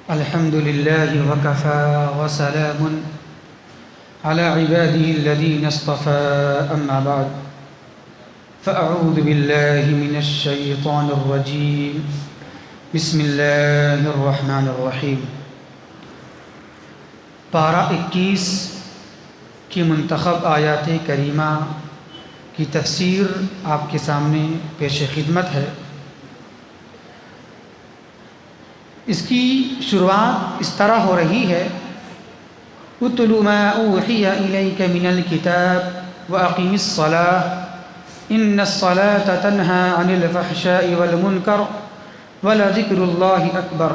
الحمد لله وكفى وسلام على عباده الذين اصطفى أما بعد فأعوذ بالله من الشيطان الرجيم بسم اللہ الرحمن الرحیم۔ پارہ 21 کی منتخب آیات کریمہ کی تفسیر آپ کے سامنے پیش خدمت ہے۔ اس کی شروعات اس طرح ہو رہی ہے: اتل ما اوحی الیک من الکتاب واقم الصلاۃ ان الصلاۃ تنہی عن الفحشاء والمنکر ولذکر اللہ اکبر۔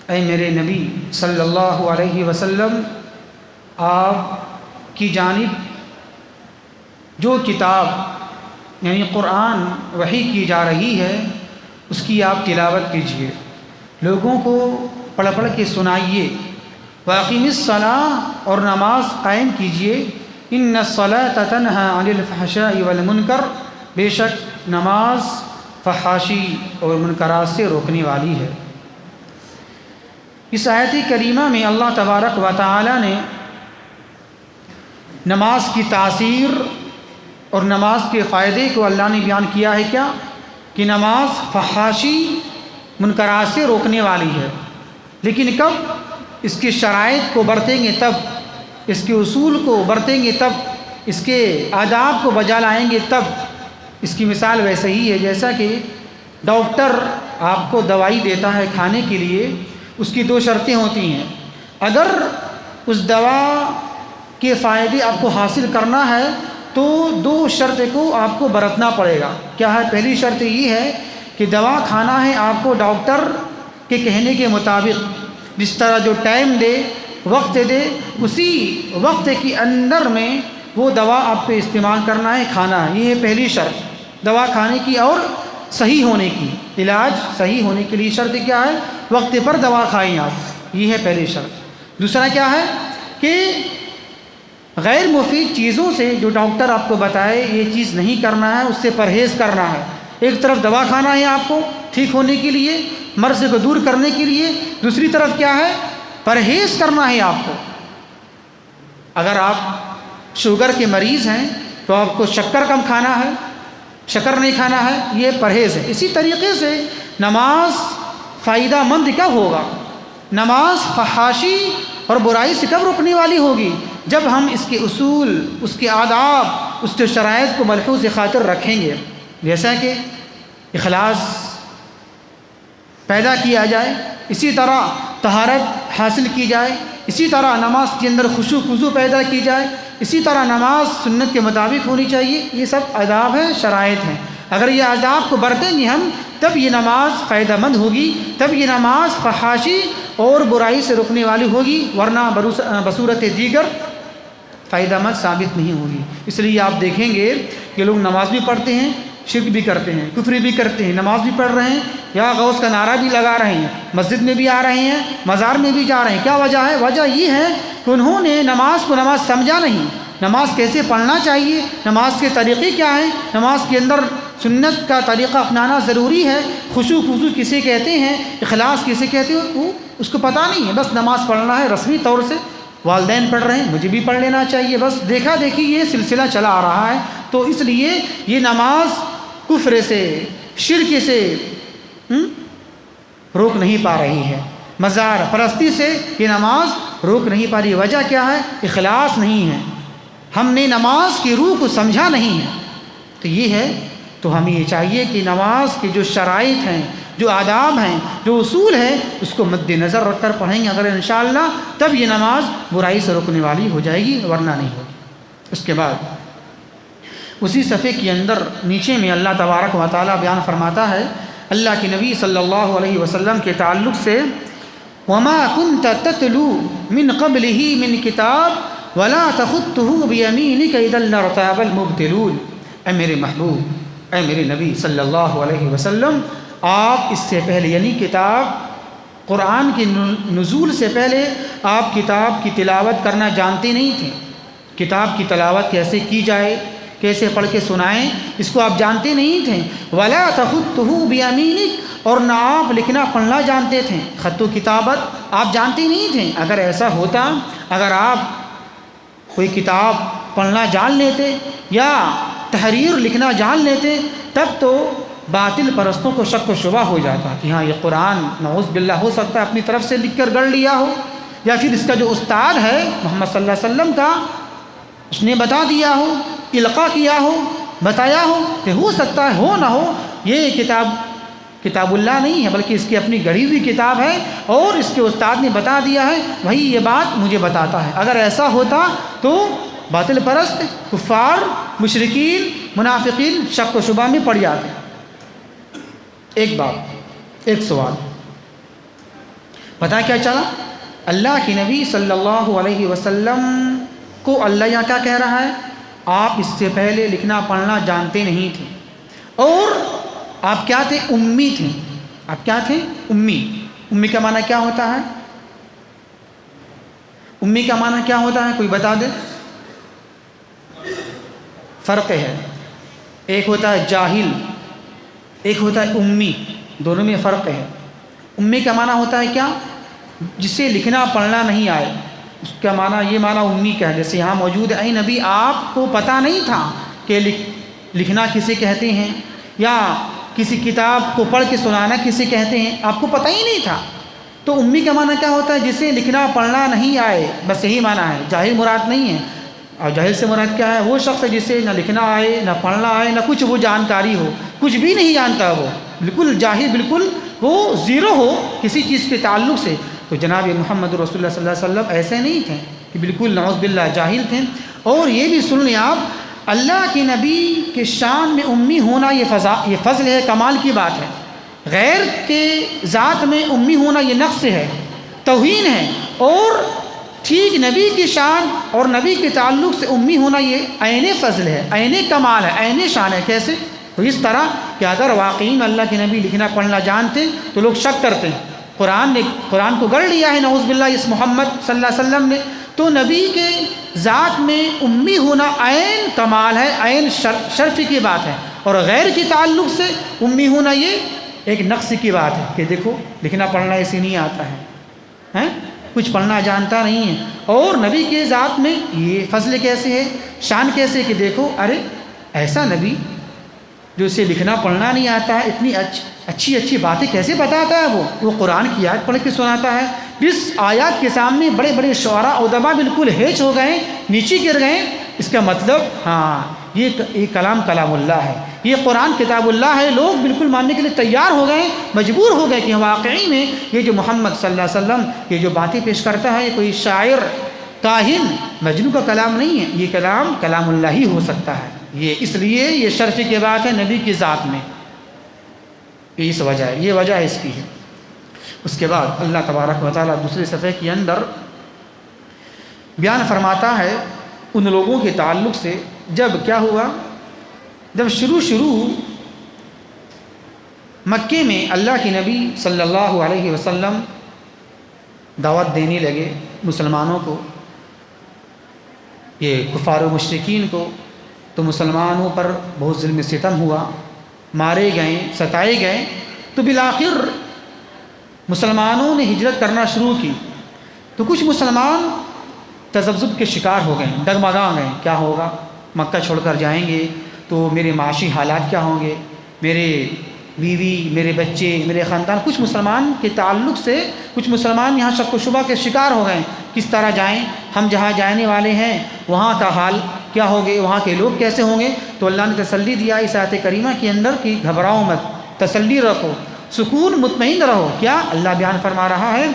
اے میرے نبی صلی اللہ علیہ وسلم، آپ کی جانب جو کتاب یعنی قرآن وحی کی جا رہی ہے اس کی آپ تلاوت کیجیے، لوگوں کو پڑھ پڑھ کے سنائیے۔ واقم الصلاۃ، اور نماز قائم کیجیے۔ ان الصلاۃ تنہی عن الفحشاء والمنکر، بے شک نماز فحاشی اور منکرات سے روکنے والی ہے۔ اس آیت کریمہ میں اللہ تبارک و تعالی نے نماز کی تاثیر اور نماز کے فائدے کو اللہ نے بیان کیا ہے کیا کہ نماز فحاشی منکرات سے روکنے والی ہے، لیکن کب؟ اس کے شرائط کو برتیں گے تب، اس کے اصول کو برتیں گے تب، اس کے آداب کو بجا لائیں گے تب۔ اس کی مثال ویسے ہی ہے جیسا کہ ڈاکٹر آپ کو دوائی دیتا ہے کھانے کے لیے، اس کی 2 شرطیں ہوتی ہیں۔ اگر اس دوا کے فائدے آپ کو حاصل کرنا ہے تو 2 شرط کو آپ کو برتنا پڑے گا۔ کیا ہے؟ پہلی شرط یہ ہے کہ دوا کھانا ہے آپ کو ڈاکٹر کے کہنے کے مطابق، جس طرح جو ٹائم دے، وقت دے، اسی وقت کے اندر میں وہ دوا آپ کو استعمال کرنا ہے، کھانا ہے۔ یہ ہے پہلی شرط دوا کھانے کی اور صحیح ہونے کی۔ علاج صحیح ہونے کے لیے شرط کیا ہے؟ وقت پر دوا کھائیں آپ، یہ ہے پہلی شرط۔ دوسرا کیا ہے کہ غیر مفید چیزوں سے جو ڈاکٹر آپ کو بتائے یہ چیز نہیں کرنا ہے، اس سے پرہیز کرنا ہے۔ ایک طرف دوا کھانا ہے آپ کو ٹھیک ہونے کے لیے، مرض کو دور کرنے کے لیے، دوسری طرف کیا ہے؟ پرہیز کرنا ہے آپ کو۔ اگر آپ شوگر کے مریض ہیں تو آپ کو شکر کم کھانا ہے، شکر نہیں کھانا ہے، یہ پرہیز ہے۔ اسی طریقے سے نماز فائدہ مند کب ہوگا؟ نماز فحاشی اور برائی سے کب روکنے والی ہوگی؟ جب ہم اس کے اصول، اس کے آداب، اس کے شرائط کو ملحوظ خاطر رکھیں گے، جیسا کہ اخلاص پیدا کیا جائے، اسی طرح طہارت حاصل کی جائے، اسی طرح نماز کے اندر خشوع خضوع پیدا کی جائے، اسی طرح نماز سنت کے مطابق ہونی چاہیے۔ یہ سب آداب ہیں، شرائط ہیں۔ اگر یہ آداب کو برتیں گے ہم تب یہ نماز فائدہ مند ہوگی، تب یہ نماز فحاشی اور برائی سے روکنے والی ہوگی، ورنہ بصورت دیگر فائدہ مند ثابت نہیں ہوگی۔ اس لیے آپ دیکھیں گے کہ لوگ نماز بھی پڑھتے ہیں، شرک بھی کرتے ہیں، کفر بھی کرتے ہیں، نماز بھی پڑھ رہے ہیں، یا غوث کا نعرہ بھی لگا رہے ہیں، مسجد میں بھی آ رہے ہیں، مزار میں بھی جا رہے ہیں۔ کیا وجہ ہے؟ وجہ یہ ہے کہ انہوں نے نماز کو نماز سمجھا نہیں، نماز کیسے پڑھنا چاہیے، نماز کے طریقے کیا ہیں، نماز کے اندر سنت کا طریقہ اپنانا ضروری ہے، خشوع خضوع کسے کہتے ہیں، اخلاص کسے کہتے ہیں، وہ اس کو پتہ نہیں ہے۔ بس نماز پڑھنا ہے رسمی طور سے، والدین پڑھ رہے ہیں مجھے بھی پڑھ لینا چاہیے، بس دیکھا دیکھی یہ سلسلہ چلا آ رہا ہے۔ تو اس لیے یہ نماز کفر سے، شرک سے روک نہیں پا رہی ہے، مزار پرستی سے یہ نماز روک نہیں پا رہی۔ وجہ کیا ہے؟ اخلاص نہیں ہے، ہم نے نماز کی روح کو سمجھا نہیں ہے۔ تو یہ ہے، تو ہمیں یہ چاہیے کہ نماز کے جو شرائط ہیں، جو آداب ہیں، جو اصول ہیں، اس کو مد نظر رکھ کر پڑھیں گے اگر انشاءاللہ، تب یہ نماز برائی سے روکنے والی ہو جائے گی، ورنہ نہیں ہوگی۔ اس کے بعد اسی صفحے کے اندر نیچے میں اللہ تبارک و تعالی بیان فرماتا ہے اللہ کے نبی صلی اللہ علیہ وسلم کے تعلق سے: وَمَا كُنْتَ تَتْلُو مِنْ قَبْلِهِ مِنْ كِتَابٍ وَلَا تَخُطُّهُ بِيَمِينِكَ إِذًا لَارْتَابَ الْمُبْطِلُونَ۔ اے میرے محبوب، اے میرے نبی صلی اللہ علیہ وسلم، آپ اس سے پہلے یعنی کتاب قرآن کی نزول سے پہلے آپ کتاب کی تلاوت کرنا جانتے نہیں تھے۔ کتاب کی تلاوت کیسے کی جائے، کیسے پڑھ کے سنائیں، اس کو آپ جانتے نہیں تھے۔ وَلَا تَخُطُّهُ بِيَمِينِكَ، اور نہ آپ لکھنا پڑھنا جانتے تھے، خط و کتابت آپ جانتے نہیں تھے۔ اگر ایسا ہوتا، اگر آپ کوئی کتاب پڑھنا جان لیتے یا تحریر لکھنا جان لیتے، تب تو باطل پرستوں کو شک و شبہ ہو جاتا کہ ہاں یہ قرآن نعوذ باللہ ہو سکتا ہے اپنی طرف سے لکھ کر گڑھ لیا ہو، یا پھر اس کا جو استاد ہے محمد صلی اللہ علیہ وسلم کا، اس نے بتا دیا ہو، القاء کیا ہو، بتایا ہو، کہ ہو سکتا ہے ہو نہ ہو یہ کتاب اللہ نہیں ہے بلکہ اس کی اپنی گڑھی ہوئی کتاب ہے، اور اس کے استاد نے بتا دیا ہے، وہی یہ بات مجھے بتاتا ہے۔ اگر ایسا ہوتا تو باطل پرست، کفار، مشرکین، منافقین شک و شبہ میں پڑ جاتے۔ ایک بات، ایک سوال، پتہ کیا چلا؟ اللہ کے نبی صلی اللہ علیہ وسلم کو اللہ یہاں کیا کہہ رہا ہے؟ آپ اس سے پہلے لکھنا پڑھنا جانتے نہیں تھے، اور آپ کیا تھے؟ امی تھے۔ آپ کیا تھے؟ امی۔ امی کا معنی کیا ہوتا ہے؟ امی کا معنی کیا ہوتا ہے؟ کوئی بتا دے۔ فرق ہے، ایک ہوتا ہے جاہل، ایک ہوتا ہے امی، دونوں میں فرق ہے۔ امی کا معنی ہوتا ہے کیا؟ جسے لکھنا پڑھنا نہیں آئے، اس کا معنی یہ معنی امی کا ہے۔ جیسے یہاں موجود ہے، اے نبی آپ کو پتہ نہیں تھا کہ لکھنا کسے کہتے ہیں، یا کسی کتاب کو پڑھ کے سنانا کسے کہتے ہیں، آپ کو پتہ ہی نہیں تھا۔ تو امی کا معنی کیا ہوتا ہے؟ جسے لکھنا پڑھنا نہیں آئے، بس یہی معنی ہے، جاہل مراد نہیں ہے۔ اور جاہل سے مراد کیا ہے؟ وہ شخص جسے نہ لکھنا آئے، نہ پڑھنا آئے، نہ کچھ وہ جانکاری ہو، کچھ بھی نہیں جانتا، وہ بالکل جاہل، بالکل وہ زیرو ہو کسی چیز کے تعلق سے۔ تو جناب محمد رسول اللہ صلی اللہ علیہ وسلم ایسے نہیں تھے کہ بالکل نعوذ باللہ جاہل تھے۔ اور یہ بھی سن لیں آپ، اللہ کے نبی کے شان میں امی ہونا یہ فضل ہے، کمال کی بات ہے۔ غیر کے ذات میں امی ہونا یہ نقص ہے، توہین ہے، اور ٹھیک نبی کی شان اور نبی کے تعلق سے امی ہونا یہ عین فضل ہے، عین کمال ہے، عین شان ہے۔ کیسے؟ تو اس طرح کہ اگر واقعی میں اللہ کے نبی لکھنا پڑھنا جانتے تو لوگ شک کرتے ہیں۔ قرآن کو گڑھ لیا ہے نعوذ باللہ اس محمد صلی اللہ علیہ وسلم نے، تو نبی کے ذات میں امی ہونا عین کمال ہے، عین شرف کی بات ہے، اور غیر کے تعلق سے امی ہونا یہ ایک نقص کی بات ہے کہ دیکھو لکھنا پڑھنا ایسے نہیں آتا ہے، کچھ پڑھنا جانتا نہیں ہے۔ اور نبی کے ذات میں یہ فضل کیسے ہے، شان کیسے کہ دیکھو ارے ایسا نبی جو اسے لکھنا پڑھنا نہیں آتا ہے، اتنی اچھی باتیں کیسے بتاتا ہے؟ وہ قرآن کی آیت پڑھ کے سناتا ہے۔ اس آیات کے سامنے بڑے بڑے شعراء ادبا بالکل ہیچ ہو گئے، نیچے گر گئے۔ اس کا مطلب ہاں یہ کلام اللہ ہے، یہ قرآن کتاب اللہ ہے۔ لوگ بالکل ماننے کے لیے تیار ہو گئے، مجبور ہو گئے کہ واقعی میں یہ جو محمد صلی اللہ علیہ وسلم یہ جو باتیں پیش کرتا ہے، یہ کوئی شاعر، کاہن، مجنون کا کلام نہیں ہے، یہ کلام اللہ ہی ہو سکتا ہے۔ یہ اس لیے یہ شرف کی بات ہے نبی کی ذات میں، اس وجہ ہے، یہ وجہ اس کی ہے۔ اس کے بعد اللہ تبارک و تعالیٰ دوسرے صفحے کے اندر بیان فرماتا ہے ان لوگوں کے تعلق سے جب کیا ہوا، جب شروع مکے میں اللہ کے نبی صلی اللہ علیہ وسلم دعوت دینے لگے مسلمانوں کو، یہ کفار و مشرکین کو، تو مسلمانوں پر بہت ظلم و ستم ہوا، مارے گئے، ستائے گئے۔ تو بالآخر مسلمانوں نے ہجرت کرنا شروع کی، تو کچھ مسلمان تذبذب کے شکار ہو گئے، ڈگمگا گئے، کیا ہوگا، مکہ چھوڑ کر جائیں گے تو میرے معاشی حالات کیا ہوں گے، میرے بیوی، میرے بچے، میرے خاندان۔ کچھ مسلمان کے تعلق سے کچھ مسلمان یہاں شک و شبہ کے شکار ہو گئے، کس طرح جائیں، ہم جہاں جانے والے ہیں وہاں کا حال کیا ہوگے، وہاں کے لوگ کیسے ہوں گے۔ تو اللہ نے تسلی دیا اس آیت کریمہ کے اندر کہ گھبراؤ مت، تسلی رکھو، سکون، مطمئن رہو۔ کیا اللہ بیان فرما رہا ہے،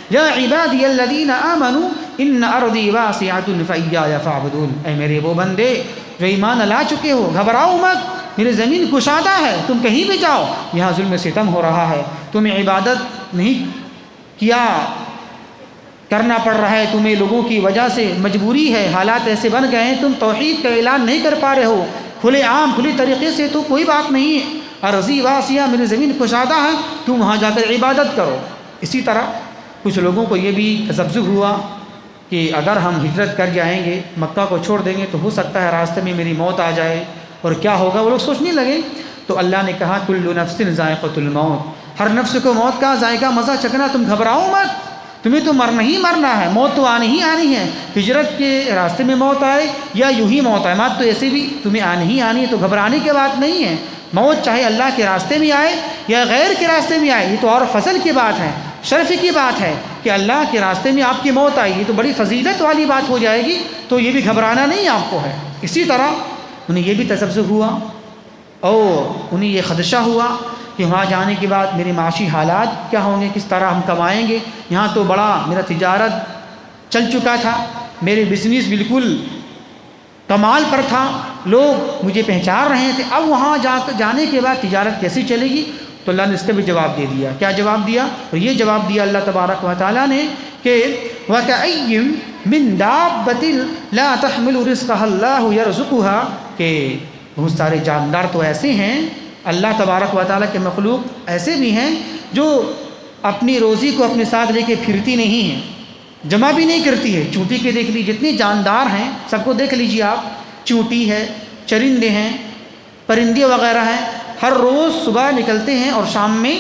یا عبادی الذین آمنوا ان ارضی واسعۃ فایای فاعبدون، اے میرے وہ بندے جو ایمان لا چکے ہو، گھبراؤ مت، میری زمین کشادہ ہے، تم کہیں بھی جاؤ، یہاں ظلم ستم ہو رہا ہے، تمہیں عبادت نہیں کیا کرنا پڑ رہا ہے، تمہیں لوگوں کی وجہ سے مجبوری ہے، حالات ایسے بن گئے ہیں، تم توحید کا اعلان نہیں کر پا رہے ہو کھلے عام کھلی طریقے سے، تو کوئی بات نہیں ہے، ارضی واسعہ، میری زمین کشادہ ہے، تم وہاں جا کر عبادت کرو۔ اسی طرح کچھ لوگوں کو یہ بھی تذبذب ہوا کہ اگر ہم ہجرت کر جائیں گے، مکہ کو چھوڑ دیں گے تو ہو سکتا ہے راستے میں میری موت آ جائے، اور کیا ہوگا، وہ لوگ سوچنے لگے۔ تو اللہ نے کہا کل نفس ذائقۃ الموت، ہر نفس کو موت کا ذائقہ مزہ چکھنا، تم گھبراؤ مت، تمہیں تو مرنا ہی مرنا ہے، موت تو آنی ہی آنی ہے، ہجرت کے راستے میں موت آئے یا یوں ہی موت آئے، موت تو ایسے بھی تمہیں آنی ہی آنی ہے، تو گھبرانے کی بات نہیں ہے۔ موت چاہے اللہ کے راستے میں آئے یا غیر کے راستے میں آئے، یہ تو اور فضل کی بات ہے، شرف کی بات ہے کہ اللہ کے راستے میں آپ کی موت آئی، یہ تو بڑی فضیلت والی بات ہو جائے گی، تو یہ بھی گھبرانا نہیں آپ کو ہے۔ اسی طرح انہیں یہ بھی تذبذب ہوا اور انہیں یہ خدشہ ہوا کہ وہاں جانے کے بعد میرے معاشی حالات کیا ہوں گے، کس طرح ہم کمائیں گے، یہاں تو بڑا میرا تجارت چل چکا تھا، میرے بزنس بالکل کمال پر تھا، لوگ مجھے پہچان رہے تھے، اب وہاں جانے کے بعد تجارت کیسے چلے گی؟ تو اللہ نے اس کا بھی جواب دے دیا۔ کیا جواب دیا؟ اور یہ جواب دیا اللہ تبارک و تعالیٰ نے کہ وَكَأَيٍّ مِّن دَابَّةٍ لَا تَحْمِلُ رِزْقَهَا اللَّهُ يَرْزُقُهَا، کہ بہت سارے جاندار تو ایسے ہیں، اللہ تبارک و تعالیٰ کے مخلوق ایسے بھی ہیں جو اپنی روزی کو اپنے ساتھ لے کے پھرتی نہیں ہیں، جمع بھی نہیں کرتی ہے۔ چونٹی کے دیکھ لیجیے، جتنے جاندار ہیں سب کو دیکھ لیجیے آپ، چونٹی ہے، چرندے ہیں، پرندے وغیرہ ہیں، ہر روز صبح نکلتے ہیں اور شام میں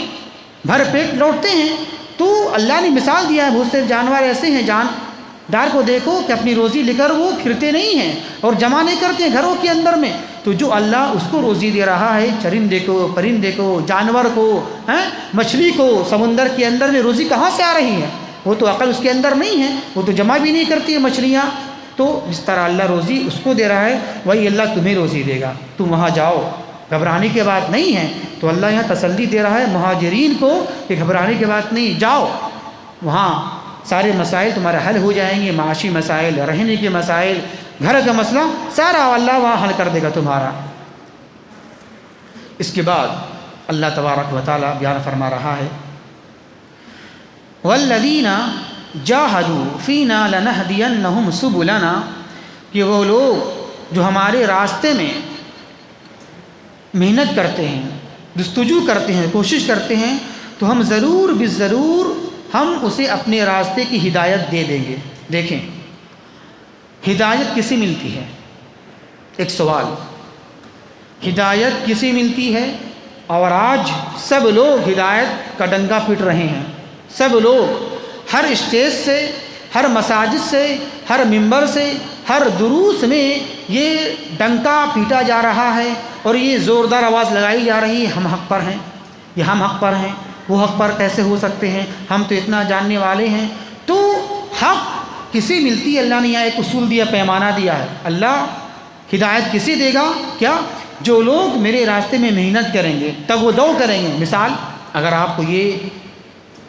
بھر پیٹ لوٹتے ہیں۔ تو اللہ نے مثال دیا ہے، بہت سے جانور ایسے ہیں، جاندار کو دیکھو کہ اپنی روزی لے کر وہ پھرتے نہیں ہیں اور جمع نہیں کرتے ہیں گھروں کے اندر میں۔ تو جو اللہ اس کو روزی دے رہا ہے، چرندے کو، پرندے کو، جانور کو، مچھلی کو، سمندر کے اندر میں روزی کہاں سے آ رہی ہے؟ وہ تو عقل اس کے اندر نہیں ہے، وہ تو جمع بھی نہیں کرتی ہے مچھلیاں۔ تو جس طرح اللہ روزی اس کو دے رہا ہے، وہی اللہ تمہیں روزی دے گا، تم وہاں جاؤ، گھبرانے کی بات نہیں ہے۔ تو اللہ یہاں تسلی دے رہا ہے مہاجرین کو کہ گھبرانے کی بات نہیں، جاؤ وہاں، سارے مسائل تمہارے حل ہو جائیں گے، معاشی مسائل، رہنے کے مسائل، گھر کا مسئلہ، سارا اللہ وہاں حل کر دے گا تمہارا۔ اس کے بعد اللہ تبارک و تعالیٰ بیان فرما رہا ہے وَالَّذِينَ جَاهَدُوا فِينَا لَنَهْدِيَنَّهُمْ سُبُلَنَا، کہ وہ لوگ جو ہمارے راستے میں محنت کرتے ہیں، جستجو کرتے ہیں، کوشش کرتے ہیں، تو ہم ضرور بالضرور ہم اسے اپنے راستے کی ہدایت دے دیں گے۔ دیکھیں ہدایت کسے ملتی ہے؟ ایک سوال، ہدایت کسے ملتی ہے؟ اور آج سب لوگ ہدایت کا ڈنکا پیٹ رہے ہیں، سب لوگ ہر اسٹیج سے، ہر مساجد سے، ہر ممبر سے، ہر دروس میں یہ ڈنکا پیٹا جا رہا ہے اور یہ زوردار آواز لگائی جا رہی ہے، ہم حق پر ہیں، یہ ہم حق پر ہیں، وہ حق پر کیسے ہو سکتے ہیں، ہم تو اتنا جاننے والے ہیں۔ تو حق کسے ملتی ہے؟ اللہ نے یہاں ایک اصول دیا، پیمانہ دیا ہے۔ اللہ ہدایت کسے دے گا؟ کیا؟ جو لوگ میرے راستے میں محنت کریں گے، تگ و دو کریں گے۔ مثال، اگر آپ کو یہ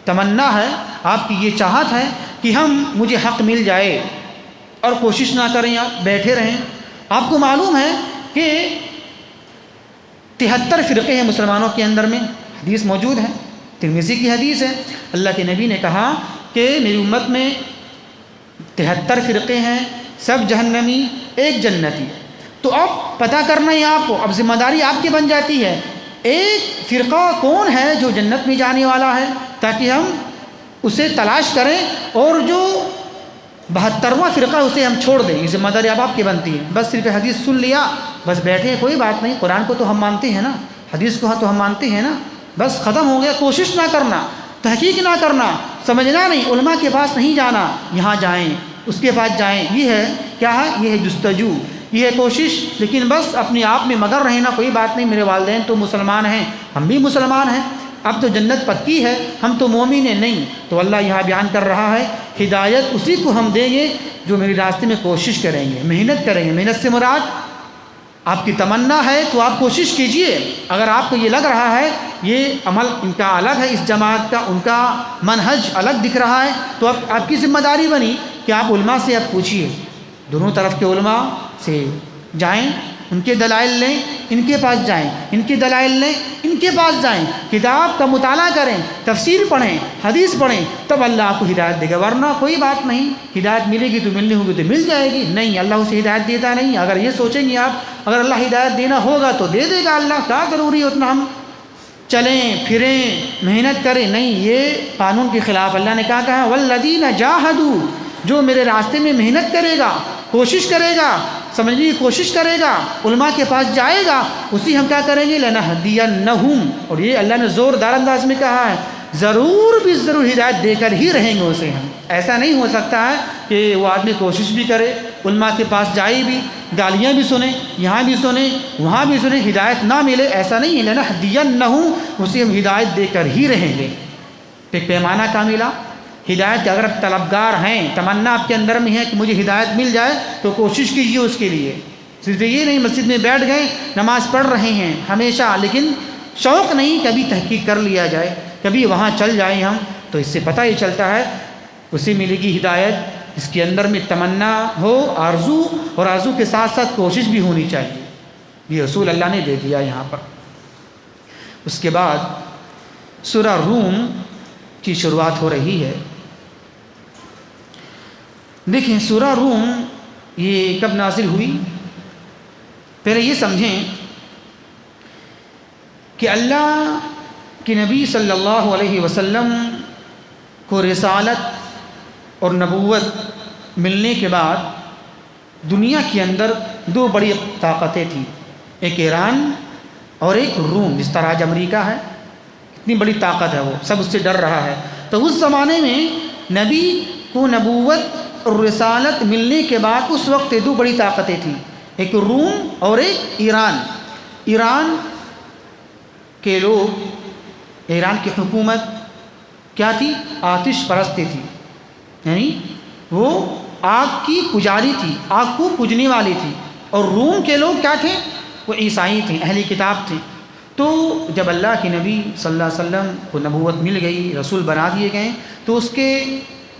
تمنا ہے، آپ کی یہ چاہت ہے کہ مجھے حق مل جائے اور کوشش نہ کریں، آپ بیٹھے رہیں، آپ کو معلوم ہے کہ 73 فرقے ہیں مسلمانوں کے اندر میں، حدیث موجود ہے، ترمذی کی حدیث ہے، اللہ کے نبی نے کہا کہ میری امت میں 73 فرقے ہیں، سب جہنمی، ایک جنتی۔ تو اب پتہ کرنا ہے آپ کو، اب ذمہ داری آپ کی بن جاتی ہے، ایک فرقہ کون ہے جو جنت میں جانے والا ہے، تاکہ ہم اسے تلاش کریں، اور جو 72واں فرقہ اسے ہم چھوڑ دیں۔ یہ ذمہ داری اب آپ کی بنتی ہے۔ بس صرف حدیث سن لیا، بس بیٹھے، کوئی بات نہیں، قرآن کو تو ہم مانتے ہیں نا، حدیث کو تو ہم مانتے ہیں نا، بس ختم ہو گیا۔ کوشش نہ کرنا، تحقیق نہ کرنا، سمجھنا نہیں، علماء کے پاس نہیں جانا، یہاں جائیں، اس کے پاس جائیں، یہ ہے کیا ہے؟ یہ ہے جستجو، یہ ہے کوشش، لیکن بس اپنے آپ میں مگر رہنا، کوئی بات نہیں، میرے والدین تو مسلمان ہیں، ہم بھی مسلمان ہیں، اب تو جنت پکی ہے، ہم تو مومن ہیں، نہیں۔ تو اللہ یہاں بیان کر رہا ہے ہدایت اسی کو ہم دیں گے جو میرے راستے میں کوشش کریں گے، محنت کریں گے۔ محنت سے مراد آپ کی تمنا ہے تو آپ کوشش کیجئے، اگر آپ کو یہ لگ رہا ہے یہ عمل ان کا الگ ہے، اس جماعت کا، ان کا منہج الگ دکھ رہا ہے، تو اب آپ کی ذمہ داری بنی کہ آپ علماء سے آپ پوچھیے، دونوں طرف کے علماء سے جائیں، ان کے دلائل لیں، ان کے پاس جائیں، ان کے دلائل لیں، ان کے پاس جائیں، کتاب کا مطالعہ کریں، تفسیر پڑھیں، حدیث پڑھیں، تب اللہ آپ کو ہدایت دے گا، ورنہ کوئی بات نہیں، ہدایت ملے گی تو ملنی ہوگی تو مل جائے گی، نہیں، اللہ اسے ہدایت دیتا نہیں۔ اگر یہ سوچیں گے آپ اگر اللہ ہدایت دینا ہوگا تو دے دے گا اللہ، کیا ضروری ہے اتنا ہم چلیں پھریں محنت کریں، نہیں، یہ قانون کے خلاف۔ اللہ نے کہا والذین جاہدوا، جو میرے راستے میں محنت کرے گا، کوشش کرے گا، سمجھنے کی کوشش کرے گا، علماء کے پاس جائے گا، اسی ہم کیا کریں گے، لنہدینہم، اور یہ اللہ نے زوردار انداز میں کہا ہے، ضرور بھی ضرور ہدایت دے کر ہی رہیں گے اسے ہم۔ ایسا نہیں ہو سکتا ہے کہ وہ آدمی کوشش بھی کرے، علماء کے پاس جائے بھی، گالیاں بھی سنیں، یہاں بھی سنیں وہاں بھی سنیں، ہدایت نہ ملے، ایسا نہیں ہے، لنہدینہم، اسے ہم ہدایت دے کر ہی رہیں گے۔ ایک پیمانہ کا ملا ہدایت، اگر آپ طلبگار ہیں، تمنا آپ کے اندر میں ہے کہ مجھے ہدایت مل جائے تو کوشش کیجیے اس کے لیے، صرف یہ نہیں مسجد میں بیٹھ گئے نماز پڑھ رہے ہیں ہمیشہ، لیکن شوق نہیں، کبھی تحقیق کر لیا جائے، کبھی وہاں چل جائیں ہم، تو اس سے پتہ یہ چلتا ہے اسے ملے گی ہدایت اس کے اندر میں تمنا ہو، آرزو، اور آرزو کے ساتھ ساتھ کوشش بھی ہونی چاہیے۔ یہ اصول اللہ نے دے دیا یہاں پر۔ اس کے بعد سورہ روم کی شروعات ہو رہی ہے۔ دیکھیں سورہ روم یہ کب نازل ہوئی؟ پہلے یہ سمجھیں کہ اللہ کے نبی صلی اللہ علیہ وسلم کو رسالت اور نبوت ملنے کے بعد دنیا کے اندر دو بڑی طاقتیں تھیں، ایک ایران اور ایک روم، جس طرح آج امریکہ ہے، اتنی بڑی طاقت ہے، وہ سب اس سے ڈر رہا ہے۔ تو اس زمانے میں نبی کو نبوت اور رسالت ملنے کے بعد اس وقت دو بڑی طاقتیں تھیں، ایک روم اور ایک ایران۔ ایران کے لوگ، ایران کی حکومت کیا تھی؟ آتش پرستی تھی، یعنی وہ آگ کی پجاری تھی، آگ کو پوجنے والی تھی۔ اور روم کے لوگ کیا تھے؟ وہ عیسائی تھے، اہل کتاب تھے۔ تو جب اللہ کے نبی صلی اللہ علیہ وسلم کو نبوت مل گئی، رسول بنا دیے گئے، تو اس کے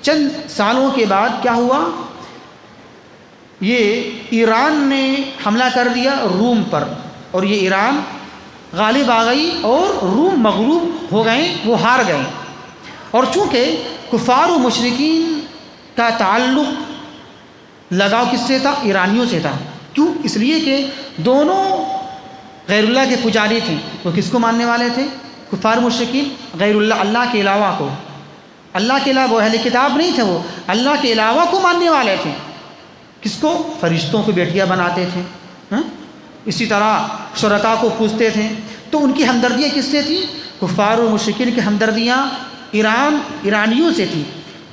چند سالوں کے بعد کیا ہوا؟ یہ ایران نے حملہ کر دیا روم پر، اور یہ ایران غالب آ گئی اور روم مغلوب ہو گئے، وہ ہار گئے۔ اور چونکہ کفار و مشرکین کا تعلق لگاؤ کس سے تھا؟ ایرانیوں سے تھا۔ کیوں؟ اس لیے کہ دونوں غیر اللہ کے پجاری تھے۔ وہ کس کو ماننے والے تھے؟ کفار مشرکین غیر اللہ، اللہ کے علاوہ کو، اللہ کے علاوہ، وہ اہل کتاب نہیں تھے، وہ اللہ کے علاوہ کو ماننے والے تھے۔ کس کو؟ فرشتوں کو بیٹیاں بناتے تھے، اسی طرح شرکاء کو پوجتے تھے۔ تو ان کی ہمدردیاں کس سے تھیں؟ کفار و مشرکین کی ہمدردیاں ایرانیوں سے تھی،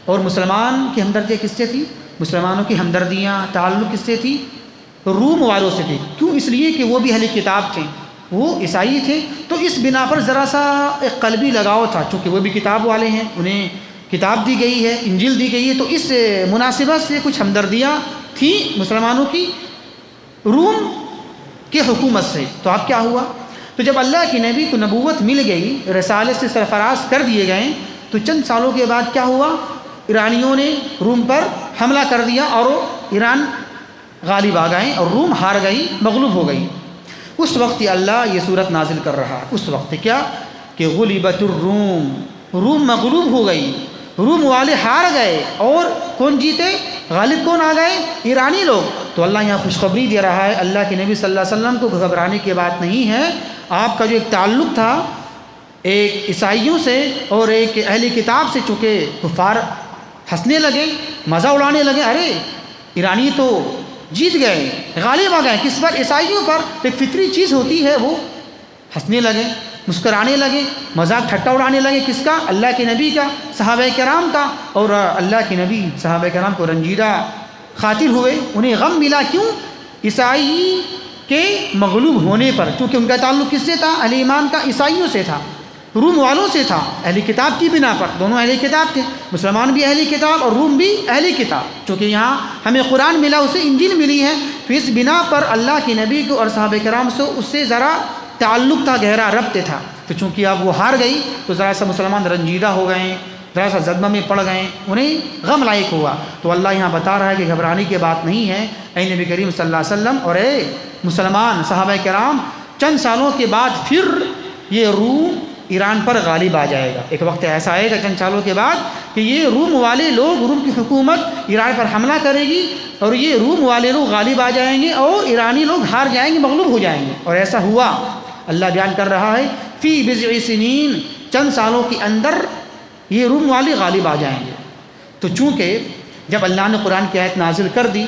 اور مسلمان کی ہمدردیاں کس سے تھی؟ مسلمانوں کی ہمدردیاں تعلق کس سے تھی؟ روم والوں سے تھی۔ کیوں؟ اس لیے کہ وہ بھی اہل کتاب تھے، وہ عیسائی تھے۔ تو اس بنا پر ذرا سا ایک قلبی لگاؤ تھا، چونکہ وہ بھی کتاب والے ہیں، انہیں کتاب دی گئی ہے، انجیل دی گئی ہے، تو اس مناسبت سے کچھ ہمدردیاں تھیں مسلمانوں کی روم کی حکومت سے۔ تو اب کیا ہوا؟ تو جب اللہ کی نبی کو نبوت مل گئی، رسالت سے سرفراز کر دیے گئے، تو چند سالوں کے بعد کیا ہوا؟ ایرانیوں نے روم پر حملہ کر دیا، اور ایران غالب آ گئے اور روم ہار گئی، مغلوب ہو گئی۔ اس وقت اللہ یہ صورت نازل کر رہا ہے۔ اس وقت کیا کہ غلبت الروم، روم مغلوب ہو گئی، روم والے ہار گئے، اور کون جیتے؟ غالب کون آ گئے؟ ایرانی لوگ۔ تو اللہ یہاں خوشخبری دے رہا ہے، اللہ کے نبی صلی اللہ علیہ وسلم کو گھبرانے کی بات نہیں ہے۔ آپ کا جو ایک تعلق تھا ایک عیسائیوں سے اور ایک اہل کتاب سے، چونکہ کفار ہنسنے لگے، مزہ اڑانے لگے، ارے ایرانی تو جیت گئے، غالب آ گئے، کس پر؟ عیسائیوں پر۔ ایک فطری چیز ہوتی ہے، وہ ہنسنے لگے، مسکرانے لگے، مذاق ٹھٹا اڑانے لگے، کس کا؟ اللہ کے نبی کا، صحابہ کرام کا۔ اور اللہ کے نبی صحابہ کرام کو رنجیدہ خاطر ہوئے، انہیں غم ملا۔ کیوں؟ عیسائی کے مغلوب ہونے پر، کیونکہ ان کا تعلق کس سے تھا؟ اہل ایمان کا، عیسائیوں سے تھا، روم والوں سے تھا، اہل کتاب کی بنا پر۔ دونوں اہل کتاب تھے، مسلمان بھی اہل کتاب اور روم بھی اہل کتاب۔ چونکہ یہاں ہمیں قرآن ملا، اسے انجیل ملی ہے، تو اس بنا پر اللہ کے نبی کو اور صحابہ کرام سے اس سے ذرا تعلق تھا، گہرا ربط تھا۔ تو چونکہ اب وہ ہار گئی، تو ذرا سا مسلمان رنجیدہ ہو گئے، ذرا سا صدمہ میں پڑ گئے، انہیں غم لائق ہوا۔ تو اللہ یہاں بتا رہا ہے کہ گھبرانے کی بات نہیں ہے، اے نبی کریم صلی اللہ علیہ وسلم اور اے مسلمان صحابہ کرام، چند سالوں کے بعد پھر یہ روم ایران پر غالب آ جائے گا۔ ایک وقت ایسا آئے گا چند سالوں کے بعد کہ یہ روم والے لوگ، روم کی حکومت ایران پر حملہ کرے گی، اور یہ روم والے لوگ غالب آ جائیں گے، اور ایرانی لوگ ہار جائیں گے، مغلوب ہو جائیں گے۔ اور ایسا ہوا۔ اللہ بیان کر رہا ہے فی بضع سنین، چند سالوں کے اندر یہ روم والے غالب آ جائیں گے۔ تو چونکہ جب اللہ نے قرآن کی آیت نازل کر دی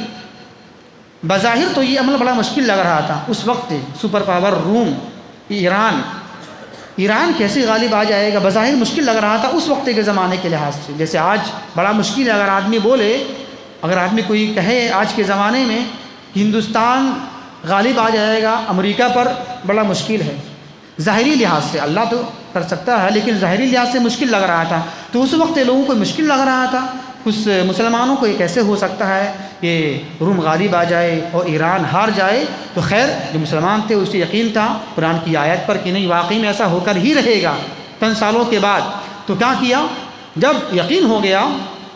بظاہر تو یہ عمل بڑا مشکل لگ رہا تھا اس وقت، سپر پاور روم، ایران کیسے غالب آ جائے گا، بظاہر مشکل لگ رہا تھا اس وقت کے زمانے کے لحاظ سے۔ جیسے آج بڑا مشکل ہے، اگر آدمی کوئی کہے آج کے زمانے میں ہندوستان غالب آ جائے گا امریکہ پر، بڑا مشکل ہے ظاہری لحاظ سے۔ اللہ تو کر سکتا ہے لیکن ظاہری لحاظ سے مشکل لگ رہا تھا، تو اس وقت لوگوں کو مشکل لگ رہا تھا، اس مسلمانوں کو یہ کیسے ہو سکتا ہے کہ روم غالب آ جائے اور ایران ہار جائے۔ تو خیر جو مسلمان تھے اسے یقین تھا قرآن کی آیت پر کہ نہیں واقعی میں ایسا ہو کر ہی رہے گا چند سالوں کے بعد۔ تو کیا کیا، جب یقین ہو گیا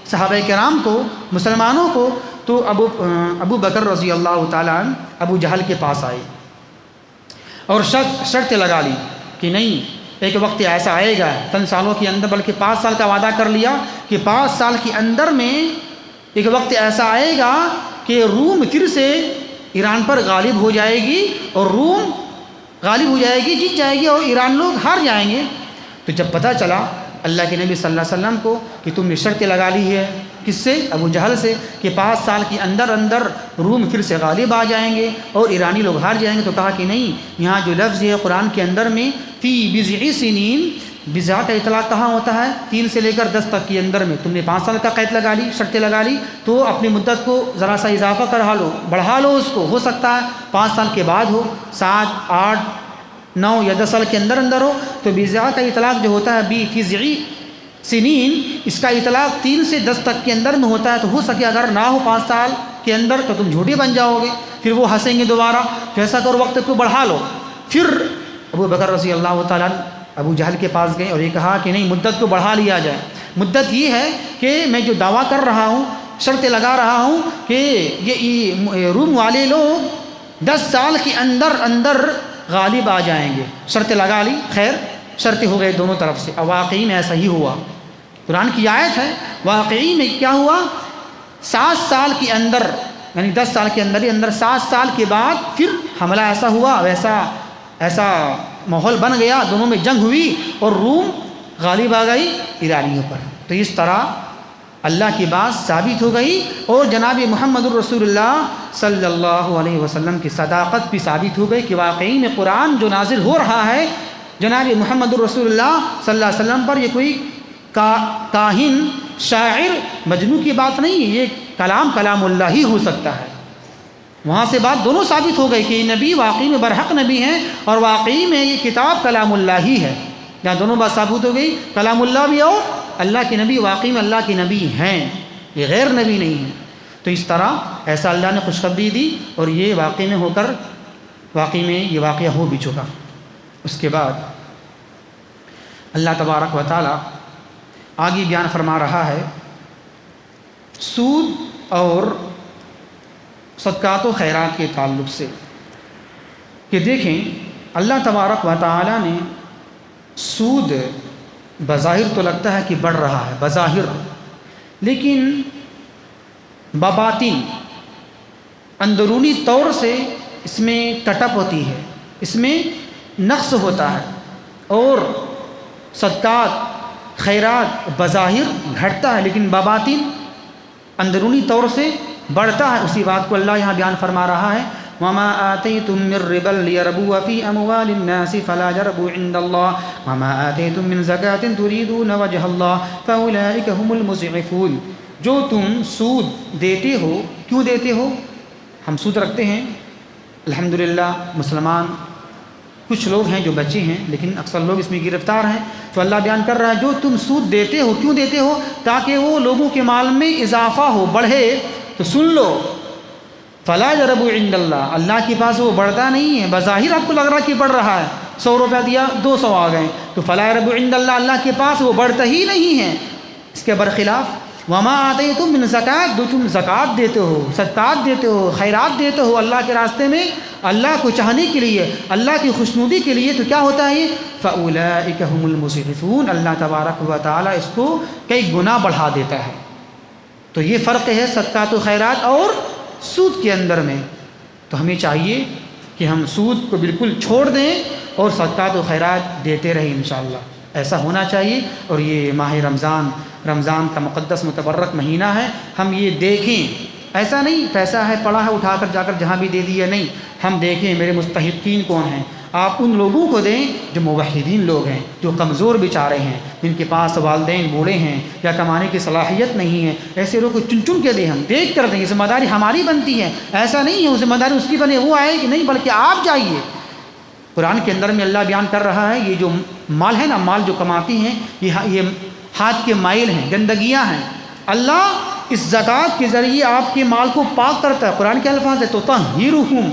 صحابہ کرام کو، مسلمانوں کو، تو ابو بکر رضی اللہ تعالیٰ عنہ ابو جہل کے پاس آئے اور شرط لگا لی کہ نہیں ایک وقت ایسا آئے گا چند سالوں کے اندر، بلکہ 5 سال کا وعدہ کر لیا کہ 5 سال کے اندر میں ایک وقت ایسا آئے گا کہ روم پھر سے ایران پر غالب ہو جائے گی، اور روم غالب ہو جائے گی، جیت جائے گی، اور ایران لوگ ہار جائیں گے۔ تو جب پتہ چلا اللہ کے نبی صلی اللہ علیہ وسلم کو کہ تم نے شرط لگا لی ہے، کس سے؟ ابو جہل سے، کہ 5 سال کے اندر روم پھر سے غالب آ جائیں گے اور ایرانی لوگ ہار جائیں گے، تو کہا کہ نہیں، یہاں جو لفظ ہے قرآن کے اندر میں فی بضع سنین، بضع کا اطلاق کہاں ہوتا ہے؟ 3 سے لے کر 10 تک کے اندر میں۔ تم نے 5 سال کا قید لگا لی، شرط لگا لی، تو اپنی مدت کو ذرا سا اضافہ کرا لو، بڑھا لو اس کو، ہو سکتا ہے 5 سال کے بعد ہو، 7، 8، 9 یا 10 سال کے اندر ہو۔ تو بضع کا اطلاق جو ہوتا ہے فی بضع سنین، اس کا اطلاق 3 سے 10 تک کے اندر میں ہوتا ہے، تو ہو سکے اگر نہ ہو 5 سال کے اندر تو تم جھوٹے بن جاؤ گے، پھر وہ ہنسیں گے دوبارہ، تو ایسا کرو وقت کو بڑھا لو۔ پھر ابو بکر رضی اللہ تعالیٰ ابو جہل کے پاس گئے اور یہ کہا کہ نہیں، مدت کو بڑھا لیا جائے۔ مدت یہ ہے کہ میں جو دعویٰ کر رہا ہوں، شرط لگا رہا ہوں کہ یہ روم والے لوگ 10 سال کے اندر غالب آ جائیں گے، شرط لگا لی۔ خیر شرط ہو گئے دونوں طرف سے، اور واقعی میں ایسا ہی ہوا۔ قرآن کی آیت ہے، واقعی میں کیا ہوا، 7 سال کے اندر، یعنی 10 سال کے اندر 7 سال کے بعد پھر حملہ ایسا ہوا، ایسا ماحول بن گیا، دونوں میں جنگ ہوئی اور روم غالب آ گئی ایرانیوں پر۔ تو اس طرح اللہ کی بات ثابت ہو گئی، اور جناب محمد الرسول اللہ صلی اللہ علیہ وسلم کی صداقت بھی ثابت ہو گئی کہ واقعی میں قرآن جو نازل ہو رہا ہے جناب محمد الرسول اللہ صلی اللہ علیہ وسلم پر، یہ کوئی کاہن، شاعر، مجنون کی بات نہیں ہے، یہ کلام اللہ ہی ہو سکتا ہے۔ وہاں سے بات دونوں ثابت ہو گئی کہ یہ نبی واقعی میں برحق نبی ہیں، اور واقعی میں یہ کتاب کلام اللہ ہی ہے۔ یہاں دونوں بات ثابت ہو گئی، کلام اللہ بھی اور اللہ کے نبی واقعی میں اللہ کے نبی ہیں، یہ غیر نبی نہیں ہیں۔ تو اس طرح ایسا اللہ نے خوشخبری دی، اور یہ واقعی میں ہو کر واقعی میں یہ واقعہ ہو بھی چکا۔ اس کے بعد اللہ تبارک و تعالی آگے بیان فرما رہا ہے سود اور صدقات و خیرات کے تعلق سے، کہ دیکھیں اللہ تبارک و تعالی نے سود بظاہر تو لگتا ہے کہ بڑھ رہا ہے بظاہر، لیکن بباطن اندرونی طور سے اس میں کٹپ ہوتی ہے، اس میں نقص ہوتا ہے، اور صدقات خیرات بظاہر گھٹتا ہے لیکن بباطن اندرونی طور سے بڑھتا ہے۔ اسی بات کو اللہ یہاں بیان فرما رہا ہے، وَمَا آتَيْتُم مِّن رِّبًا لِّيَرْبُوَ فِي أَمْوَالِ النَّاسِ فَلَا يَرْبُو عِندَ اللَّهِ وَمَا آتَيْتُم مِّن زَكَاةٍ تُرِيدُونَ وَجْهَ اللَّهِ فَأُولَٰئِكَ هُمُ الْمُضْعِفُونَ۔ جو تم سود دیتے ہو، کیوں دیتے ہو؟ ہم سود رکھتے ہیں الحمدللہ، مسلمان کچھ لوگ ہیں جو بچے ہیں لیکن اکثر لوگ اس میں گرفتار ہیں، تو اللہ بیان کر رہا ہے جو تم سود دیتے ہو، کیوں دیتے ہو؟ تاکہ وہ لوگوں کے مال میں اضافہ ہو، بڑھے۔ تو سن لو، فلا يربو عند اللہ، اللہ کے پاس وہ بڑھتا نہیں ہے، بظاہر آپ کو لگ رہا کہ بڑھ رہا ہے، 100 روپیہ دیا 200 آ گئے، تو فلا يربو عند اللہ، اللہ کے پاس وہ بڑھتا ہی نہیں ہے۔ اس کے برخلاف وما آتیتم من زکات، جو تم زکوٰۃ دیتے ہو، صدقات دیتے ہو، خیرات دیتے ہو اللہ کے راستے میں، اللہ کو چاہنے کے لیے، اللہ کی خوشنودی کے لیے، تو کیا ہوتا ہے؟ فاولئک هم المضعفون، اللہ تبارک و تعالی اس کو کئی گنا بڑھا دیتا ہے۔ تو یہ فرق ہے صدقات و خیرات اور سود کے اندر میں۔ تو ہمیں چاہیے کہ ہم سود کو بالکل چھوڑ دیں اور صدقات و خیرات دیتے رہیں انشاءاللہ، ایسا ہونا چاہیے۔ اور یہ ماہ رمضان کا مقدس متبرک مہینہ ہے، ہم یہ دیکھیں ایسا نہیں پیسہ ہے پڑا ہے اٹھا کر جا کر جہاں بھی دے دیا، نہیں، ہم دیکھیں میرے مستحقین کون ہیں، آپ ان لوگوں کو دیں جو موحدین لوگ ہیں، جو کمزور بیچارے ہیں، جن کے پاس والدین بوڑھے ہیں یا کمانے کی صلاحیت نہیں ہے، ایسے لوگوں کو چن چن کے دیں، ہم دیکھ کر دیں، یہ ذمہ داری ہماری بنتی ہے، ایسا نہیں ہے وہ ذمہ داری اس کی بنے وہ آئے کہ نہیں، بلکہ آپ جائیے۔ قرآن کے اندر میں اللہ بیان کر رہا ہے یہ جو مال ہے نا، مال جو کماتی ہیں یہ ہاتھ کے مائل ہیں، گندگیاں ہیں، اللہ اس زکوٰۃ کے ذریعے آپ کے مال کو پاک کرتا ہے۔ قرآن کے الفاظ ہے تو طہرہم،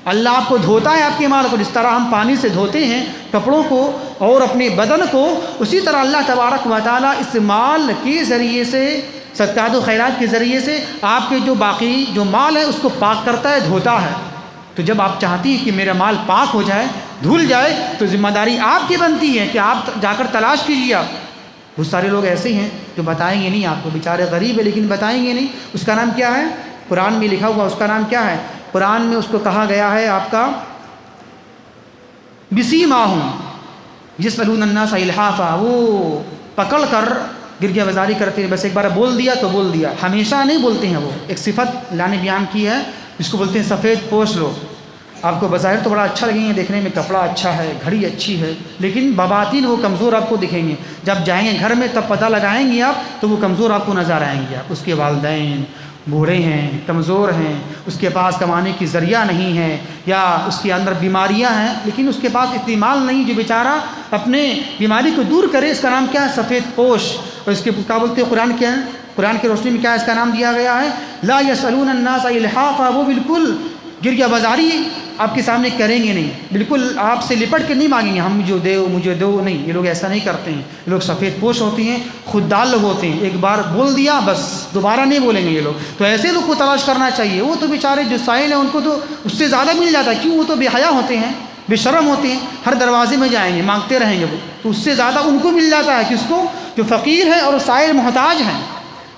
اللہ آپ کو دھوتا ہے آپ کے مال کو، جس طرح ہم پانی سے دھوتے ہیں کپڑوں کو اور اپنے بدن کو، اسی طرح اللہ تبارک و تعالیٰ اس مال کے ذریعے سے، صدقات و خیرات کے ذریعے سے آپ کے جو باقی جو مال ہے اس کو پاک کرتا ہے، دھوتا ہے۔ تو جب آپ چاہتی ہیں کہ میرا مال پاک ہو جائے، دھل جائے، تو ذمہ داری آپ کی بنتی ہے کہ آپ جا کر تلاش کیجیے۔ آپ بہت سارے لوگ ایسے ہیں جو بتائیں گے نہیں آپ کو، بیچارے غریب ہے لیکن بتائیں گے نہیں، اس کا نام کیا ہے؟ قرآن میں لکھا ہوا اس کا نام کیا ہے؟ قرآن میں اس کو کہا گیا ہے آپ کا بسیماہم یسألون الناس الحافا، وہ پکڑ کر گریہ بازاری کرتے ہیں، بس ایک بار بول دیا تو بول دیا، ہمیشہ نہیں بولتے ہیں۔ وہ ایک صفت اللہ نے بیان کی ہے جس کو بولتے ہیں سفید پوش لوگ۔ آپ کو بظاہر تو بڑا اچھا لگیں گے، دیکھنے میں کپڑا اچھا ہے، گھڑی اچھی ہے، لیکن بباطن وہ کمزور آپ کو دکھیں گے۔ جب جائیں گے گھر میں تب پتہ لگائیں گے آپ تو وہ کمزور آپ کو نظر آئیں گے۔ آپ اس کے والدین بوڑھے ہیں، کمزور ہیں، اس کے پاس کمانے کی ذریعہ نہیں ہے، یا اس کے اندر بیماریاں ہیں لیکن اس کے پاس اتنی مال نہیں جو بیچارہ اپنے بیماری کو دور کرے۔ اس کا نام کیا ہے؟ سفید پوش۔ اور اس کے کیا بولتے ہیں قرآن کیا ہے؟ قرآن کی روشنی میں کیا اس کا نام دیا گیا ہے؟ لا یسألون الناس الحافا، وہ بالکل گریہ بازاری آپ کے سامنے کریں گے نہیں، بالکل آپ سے لپٹ کے نہیں مانگیں گے، ہم مجھے دو نہیں، یہ لوگ ایسا نہیں کرتے ہیں۔ یہ لوگ سفید پوش ہوتے ہیں، خوددار لوگ ہوتے ہیں، ایک بار بول دیا بس دوبارہ نہیں بولیں گے یہ لوگ۔ تو ایسے لوگ کو تلاش کرنا چاہیے۔ وہ تو بیچارے جو سائل ہیں ان کو تو اس سے زیادہ مل جاتا ہے، کیوں؟ وہ تو بے حیا ہوتے ہیں، بے شرم ہوتے ہیں، ہر دروازے میں جائیں گے مانگتے رہیں گے وہ، تو اس سے زیادہ ان کو مل جاتا ہے، کس کو؟ جو فقیر ہے اور سائل محتاج ہیں۔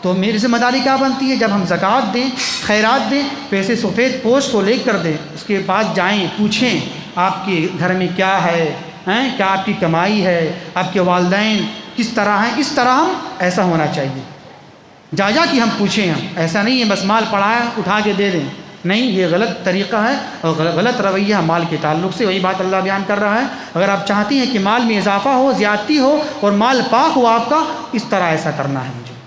تو میری ذمہ داری کیا بنتی ہے؟ جب ہم زکوٰۃ دیں، خیرات دیں، پیسے سفید پوش کو لے کر دیں، اس کے پاس جائیں، پوچھیں آپ کے گھر میں کیا ہے، کیا آپ کی کمائی ہے، آپ کے والدین کس طرح ہیں، اس طرح ہم ایسا ہونا چاہیے۔ جا کہ ہم پوچھیں، ہم ایسا نہیں ہے بس مال پڑا ہے اٹھا کے دے دیں، نہیں، یہ غلط طریقہ ہے اور غلط رویہ ہے مال کے تعلق سے۔ وہی بات اللہ بیان کر رہا ہے، اگر آپ چاہتی ہیں کہ مال میں اضافہ ہو، زیادتی ہو اور مال پاک ہو آپ کا، اس طرح ایسا کرنا ہے مجھے۔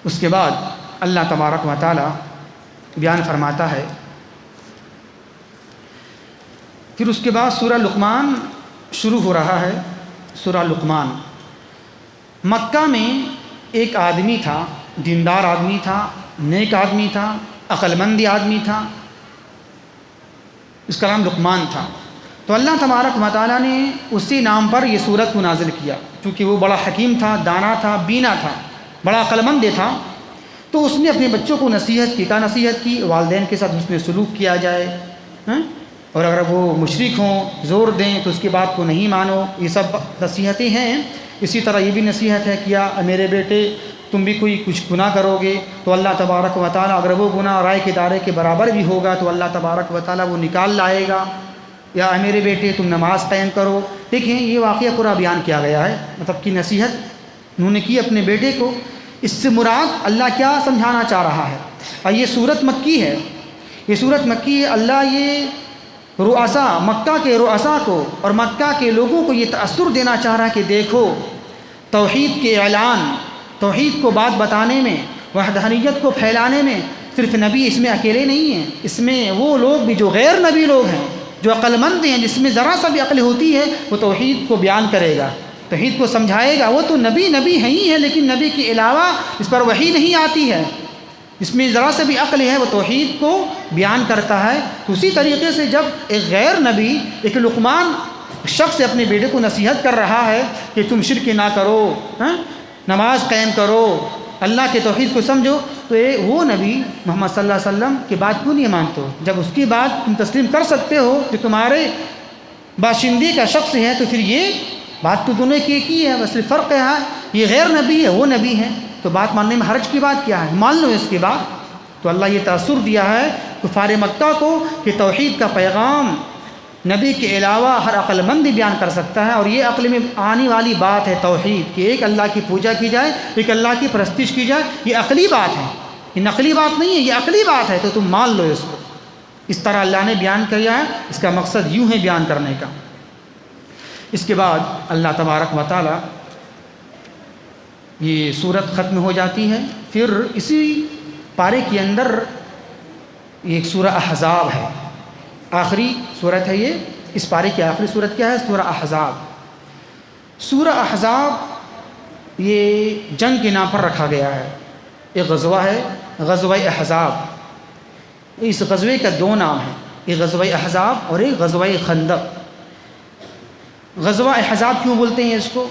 اس کے بعد اللہ تبارک و تعالی بیان فرماتا ہے، پھر اس کے بعد سورہ لقمان شروع ہو رہا ہے۔ سورہ لقمان، مکہ میں ایک آدمی تھا، دیندار آدمی تھا، نیک آدمی تھا، عقل مند آدمی تھا، اس کا نام لقمان تھا۔ تو اللہ تبارک و تعالی نے اسی نام پر یہ سورت کو نازل کیا، کیونکہ وہ بڑا حکیم تھا، دانا تھا، بینا تھا، بڑا عقل مند تھا۔ تو اس نے اپنے بچوں کو نصیحت کی، کیا نصیحت کی؟ والدین کے ساتھ حسن سلوک کیا جائے، اور اگر وہ مشرک ہوں زور دیں تو اس کی بات کو نہیں مانو، یہ سب نصیحتیں ہیں۔ اسی طرح یہ بھی نصیحت ہے کیا میرے بیٹے تم بھی کوئی کچھ گناہ کرو گے تو اللہ تبارک و تعالیٰ اگر وہ گناہ رائے کے دائرے کے برابر بھی ہوگا تو اللہ تبارک و تعالیٰ وہ نکال لائے گا، یا میرے بیٹے تم نماز قائم کرو۔ دیکھیں یہ واقعہ پورا بیان کیا گیا ہے، مطلب کہ نصیحت انہوں نے کی اپنے بیٹے کو۔ اس سے مراد اللہ کیا سمجھانا چاہ رہا ہے؟ اور یہ سورت مکی ہے، یہ سورت مکی ہے۔ اللہ یہ مکہ کے رؤساء کو اور مکہ کے لوگوں کو یہ تأثر دینا چاہ رہا ہے کہ دیکھو توحید کے اعلان، توحید کو بات بتانے میں، وحدانیت کو پھیلانے میں صرف نبی اس میں اکیلے نہیں ہیں، اس میں وہ لوگ بھی جو غیر نبی لوگ ہیں، جو عقل مند ہیں، جس میں ذرا سا بھی عقل ہوتی ہے وہ توحید کو بیان کرے گا، توحید کو سمجھائے گا۔ وہ تو نبی ہیں ہی ہے، لیکن نبی کے علاوہ اس پر وحی نہیں آتی ہے، اس میں ذرا سے بھی عقل ہے وہ توحید کو بیان کرتا ہے۔ تو اسی طریقے سے جب ایک غیر نبی، ایک لقمان شخص اپنے بیٹے کو نصیحت کر رہا ہے کہ تم شرک نہ کرو، نماز قائم کرو، اللہ کے توحید کو سمجھو، تو وہ نبی محمد صلی اللہ علیہ وسلم کی بات کیوں نہیں مانتے ہو؟ جب اس کی بات تم تسلیم کر سکتے ہو کہ تمہارے باشندے کا شخص ہے، تو پھر یہ بات تو دونوں کی ایک ہی ہے، بس صرف فرق ہے یہ غیر نبی ہے، وہ نبی ہے، تو بات ماننے میں حرج کی بات کیا ہے؟ مان لو اس کے بعد۔ تو اللہ یہ تأثر دیا ہے کفار مکہ کو کہ توحید کا پیغام نبی کے علاوہ ہر عقل مند بیان کر سکتا ہے، اور یہ عقل میں آنے والی بات ہے توحید، کہ ایک اللہ کی پوجا کی جائے، ایک اللہ کی پرستش کی جائے، یہ عقلی بات ہے، یہ نقلی بات نہیں ہے، یہ عقلی بات ہے، تو تم مان لو اس کو۔ اس طرح اللہ نے بیان کیا ہے، اس کا مقصد یوں ہے بیان کرنے کا۔ اس کے بعد اللہ تبارک و تعالی یہ صورت ختم ہو جاتی ہے، پھر اسی پارے کے اندر ایک سورہ احزاب ہے، آخری صورت ہے یہ، اس پارے کی آخری صورت کیا ہے؟ سورہ احزاب۔ سورہ احزاب یہ جنگ کے نام پر رکھا گیا ہے، ایک غزوہ ہے غزوہ احزاب۔ اس غزوے کا دو نام ہیں، ایک غزوہ احزاب اور ایک غزوہ خندق۔ غزوہ احزاب کیوں بولتے ہیں اس کو؟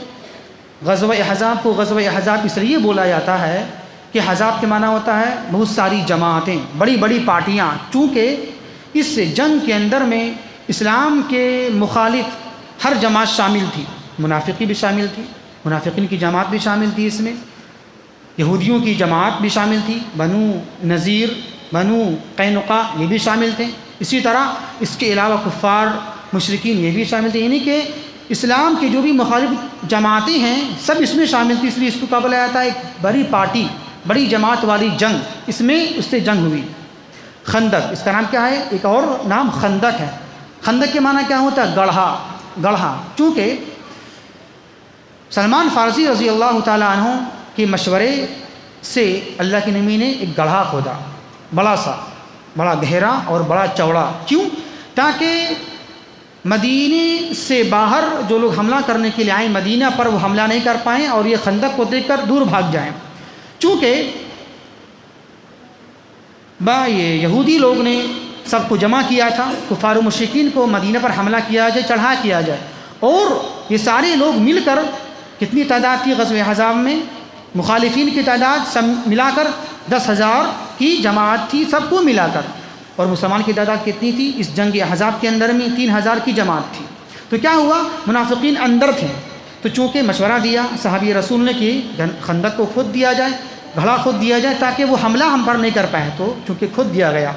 غزوہ احزاب کو غزوہ احزاب اس لیے بولا جاتا ہے کہ حزاب کے معنی ہوتا ہے بہت ساری جماعتیں، بڑی بڑی پارٹیاں، چونکہ اس جنگ کے اندر میں اسلام کے مخالف ہر جماعت شامل تھی، منافقی بھی شامل تھی، منافقین کی جماعت بھی شامل تھی، اس میں یہودیوں کی جماعت بھی شامل تھی، بنو نذیر، بنو قینقاع یہ بھی شامل تھے، اسی طرح اس کے علاوہ کفار مشرکین یہ بھی شامل تھے، یعنی کہ اسلام کی جو بھی مخالف جماعتیں ہیں سب اس میں شامل تھی، اس لیے اس کو کیا بولا جاتا ہے؟ ایک بڑی پارٹی، بڑی جماعت والی جنگ، اس میں اس سے جنگ ہوئی۔ خندق اس کا نام کیا ہے؟ ایک اور نام خندق ہے۔ خندق کے معنی کیا ہوتا ہے؟ گڑھا، چونکہ سلمان فارسی رضی اللہ تعالیٰ عنہ کے مشورے سے اللہ کے نبی نے ایک گڑھا کھودا، بڑا گہرا اور بڑا چوڑا، کیوں؟ تاکہ مدینے سے باہر جو لوگ حملہ کرنے کے لیے آئیں مدینہ پر وہ حملہ نہیں کر پائیں اور یہ خندق کو دیکھ کر دور بھاگ جائیں، چونکہ یہ یہودی لوگ نے سب کو جمع کیا تھا، کفار و مشرکین کو مدینہ پر حملہ کیا جائے، چڑھا کیا جائے، اور یہ سارے لوگ مل کر کتنی تعداد تھی غزوہ احزاب میں؟ مخالفین کی تعداد سب ملا کر 10,000 کی جماعت تھی، سب کو ملا کر، اور مسلمان کی تعداد کتنی تھی؟ اس جنگ احزاب کے اندر میں 3,000 کی جماعت تھی۔ تو کیا ہوا؟ منافقین اندر تھے، تو چونکہ مشورہ دیا صحابی رسول نے کہ خندق کو کھود دیا جائے، گھڑا کھود دیا جائے تاکہ وہ حملہ ہم پر نہیں کر پائے، تو چونکہ کھود دیا گیا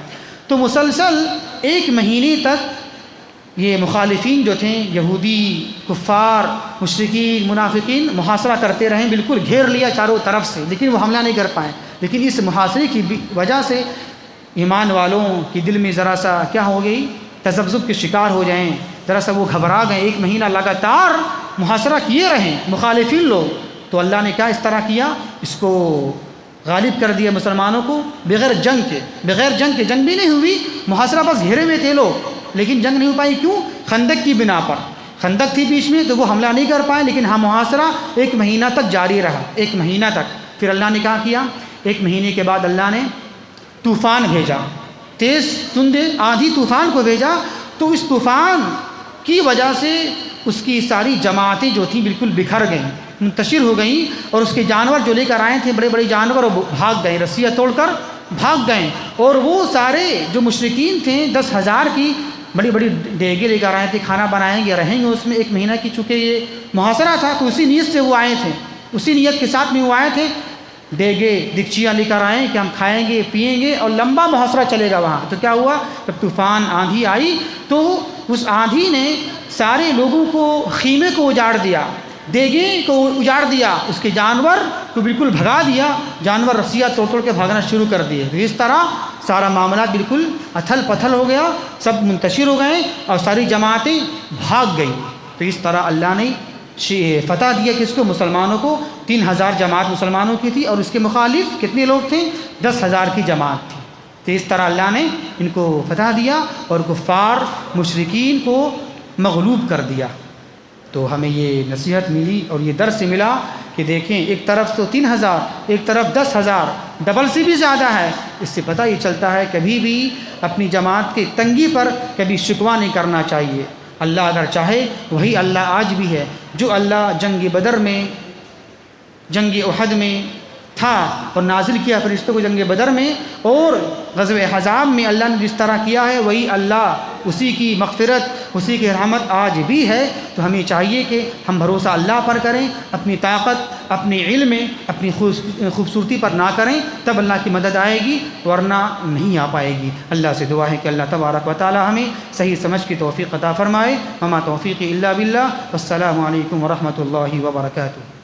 تو مسلسل 1 مہینے تک یہ مخالفین جو تھے، یہودی، کفار، مشرکین، منافقین محاصرہ کرتے رہے، بالکل گھیر لیا چاروں طرف سے، لیکن وہ حملہ نہیں کر پائے۔ لیکن اس محاصرے کی وجہ سے ایمان والوں کی دل میں ذرا سا کیا ہو گئی؟ تذبذب کے شکار ہو جائیں، ذرا سا وہ گھبرا گئے، 1 مہینہ لگاتار محاصرہ کیے رہیں مخالفین لوگ، تو اللہ نے کیا اس طرح کیا؟ اس کو غالب کر دیا مسلمانوں کو بغیر جنگ کے جنگ بھی نہیں ہوئی، محاصرہ بس گھیرے میں تھے لوگ، لیکن جنگ نہیں ہو پائی، کیوں؟ خندق کی بنا پر، خندق تھی بیچ میں تو وہ حملہ نہیں کر پائے، لیکن ہاں محاصرہ 1 مہینہ تک جاری رہا، 1 مہینہ تک۔ پھر اللہ نے کیا کیا؟ 1 مہینے کے بعد اللہ نے طوفان بھیجا، تیز تند آندھی طوفان کو بھیجا، تو اس طوفان کی وجہ سے اس کی ساری جماعتیں جو تھیں بالکل بکھر گئیں، منتشر ہو گئیں، اور اس کے جانور جو لے کر آئے تھے بڑے بڑے جانور وہ بھاگ گئے، رسیاں توڑ کر بھاگ گئے، اور وہ سارے جو مشرکین تھے 10,000 کی بڑی بڑی دیگیں لے کر آئے تھے، کھانا بنائیں گے، رہیں گے اس میں 1 مہینہ کی، چونکہ یہ محاصرہ تھا تو اسی نیت سے وہ آئے تھے، اسی نیت کے ساتھ میں وہ آئے تھے، دیگے دگچیاں لے کر آئیں کہ ہم کھائیں گے پیئیں گے اور لمبا محاصرہ چلے گا وہاں۔ تو کیا ہوا؟ جب طوفان آندھی آئی تو اس آندھی نے سارے لوگوں کو، خیمے کو اجاڑ دیا، دیگے کو اجاڑ دیا، اس کے جانور کو بالکل بھگا دیا، جانور رسیاں توڑ توڑ کے بھاگنا شروع کر دیے۔ تو اس طرح سارا معاملات بالکل اتھل پتھل ہو گیا، سب منتشر ہو گئے اور ساری جماعتیں بھاگ گئیں۔ تو اس طرح اللہ نے فتح دیا کس کو؟ مسلمانوں کو۔ 3,000 جماعت مسلمانوں کی تھی اور اس کے مخالف کتنے لوگ تھے؟ 10,000 کی جماعت تھی۔ تو اس طرح اللہ نے ان کو فتح دیا اور کفار مشرکین کو مغلوب کر دیا۔ تو ہمیں یہ نصیحت ملی اور یہ درس ملا کہ دیکھیں ایک طرف تو 3,000، ایک طرف 10,000، ڈبل سے بھی زیادہ ہے۔ اس سے پتہ یہ چلتا ہے کبھی بھی اپنی جماعت کی تنگی پر کبھی شکوہ نہیں کرنا چاہیے۔ اللہ اگر چاہے وہی اللہ آج بھی ہے، جو اللہ جنگ بدر میں، جنگ احد میں تھا اور نازل کیا فرشتوں کو جنگ بدر میں، اور غزوہ احزاب میں اللہ نے جس طرح کیا ہے وہی اللہ، اسی کی مغفرت، اسی کی رحمت آج بھی ہے۔ تو ہمیں چاہیے کہ ہم بھروسہ اللہ پر کریں، اپنی طاقت، اپنے علم میں، اپنی خوبصورتی پر نہ کریں، تب اللہ کی مدد آئے گی، ورنہ نہیں آ پائے گی۔ اللہ سے دعا ہے کہ اللہ تبارک و تعالی ہمیں صحیح سمجھ کی توفیق عطا فرمائے۔ وما توفیقی الا باللہ، والسلام علیکم ورحمۃ اللہ وبرکاتہ۔